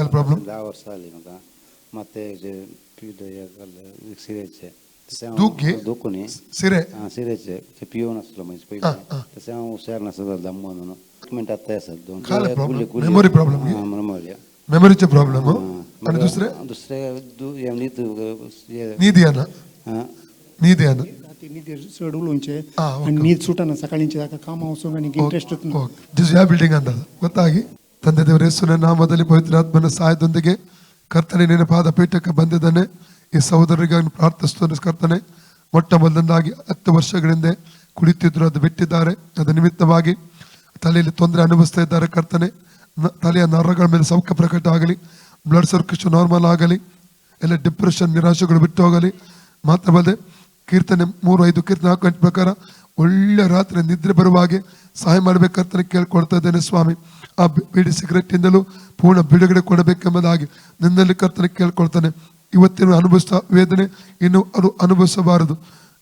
Qual problem? Da orsali no ಮತ್ತೆ sireche Dughi? dokuni Sire? sireche che più una solo mais poi siamo usarna solo da modo no document attesa Qual problem? Memory problem? memoria Memory चे problem हो? आणि दुसरे? दुसरे yang itu नींद याना? नींद याना? NEET schedule ఉంచే okay. NEET ಸುಟನ ಸಕಾಳಿಂಚೆ ದಾಕ ಕಾಮ ಅವಸಂಗನಿಗೆ interest ಇತ್ತು ದಿಸ್ ಯಾ ಬಿಲ್ಡಿಂಗ್ ಅಂದದ ಗೊತ್ತಾಗಿ ತಂದೆ ದೇವರ ಯೇಸುವಿನ ನಾಮದಲ್ಲಿ ಪವಿತ್ರಾತ್ಮನ ಸಹಾಯದೊಂದಿಗೆ ಕರ್ತನೆ ನಿನ್ನ ಪಾದ ಪೀಠಕ್ಕೆ ಬಂದಿದ್ದಾನೆ. ಈ ಸಹೋದರರಿಗಾಗಿ ಪ್ರಾರ್ಥಿಸುತ್ತಾನೆ ಕರ್ತನೆ. ಮೊಟ್ಟ ಮೊದಲನೇದಾಗಿ 10 ವರ್ಷಗಳಿಂದ ಕುಳಿತಿದ್ರು, ಅದು ಬಿಟ್ಟಿದ್ದಾರೆ. ಅದರ ನಿಮಿತ್ತವಾಗಿ ತಲೆಯಲ್ಲಿ ತೊಂದರೆ ಅನುಭವಿಸ್ತಾ ಇದ್ದಾರೆ ಕರ್ತನೆ. ತಲೆಯ ನರಗಳ ಮೇಲೆ ಸೌಖ್ಯ ಪ್ರಕಟ ಆಗಲಿ, ಬ್ಲಡ್ ಸರ್ಕ್ಯುಲೇಷನ್ ನಾರ್ಮಲ್ ಆಗಲಿ, ಎಲ್ಲ ಡಿಪ್ರೆಷನ್ ನಿರಾಶೆಗಳು ಬಿಟ್ಟು ಹೋಗಲಿ. ಮಾತ್ರವಲ್ಲದೆ ಕೀರ್ತನೆ 3-5 ಕೀರ್ತನೆ 4 ಗಂಟೆ ಪ್ರಕಾರ ಒಳ್ಳೆ ರಾತ್ರಿ ನಿದ್ರೆ ಬರುವ ಹಾಗೆ ಸಹಾಯ ಮಾಡಬೇಕಂತ ಕೇಳ್ಕೊಳ್ತಾ ಇದ್ದೇನೆ ಸ್ವಾಮಿ. ಆ ಬೀಡಿ ಸಿಗರೆಟ್ ಇಂದಲೂ ಪೂರ್ಣ ಬಿಡುಗಡೆ ಕೊಡಬೇಕೆಂಬುದಾಗಿ ನಿನ್ನಲ್ಲಿ ಕರ್ತನೆ ಕೇಳ್ಕೊಳ್ತಾನೆ. ಇವತ್ತಿನ ಅನುಭವಿಸ್ತಾ ವೇದನೆ ಇನ್ನು ಅದು ಅನುಭವಿಸಬಾರದು.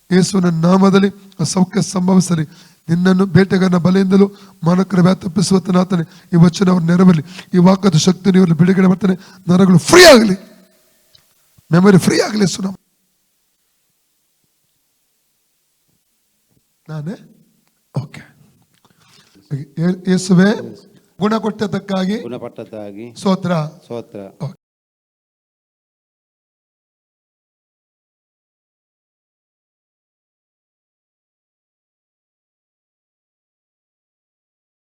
ಯೇಸುವಿನ ನಾಮದಲ್ಲಿ ಸೌಖ್ಯ ಸಂಭವಿಸಲಿ. ನಿನ್ನನ್ನು ಬೇಟೆಗಾರನ ಬಲೆಯಿಂದಲೂ ಮಾನಕರ ವ್ಯಾಧ ತಪ್ಪಿಸುವತ್ತನಾತನೆ ಈ ವಚನ ಅವ್ರು ನೆರವಲ್ಲಿ. ಈ ವಾಕ್ಯದ ಶಕ್ತಿ ನೀವು ಬಿಡುಗಡೆ ಮಾಡ್ತಾನೆ. ನರಗಳು ಫ್ರೀ ಆಗಲಿ, ಮೆಮೊರಿ ಫ್ರೀ ಆಗಲಿ ಸುನ. ನಾನೇ ಓಕೆ. ಯೇಸುವೆ ಗುಣ ಕೊಟ್ಟದ್ದಕ್ಕಾಗಿ ಗುಣಪಟ್ಟದ್ದಾಗಿ ಸ್ತೋತ್ರ. ಸ್ತೋತ್ರ.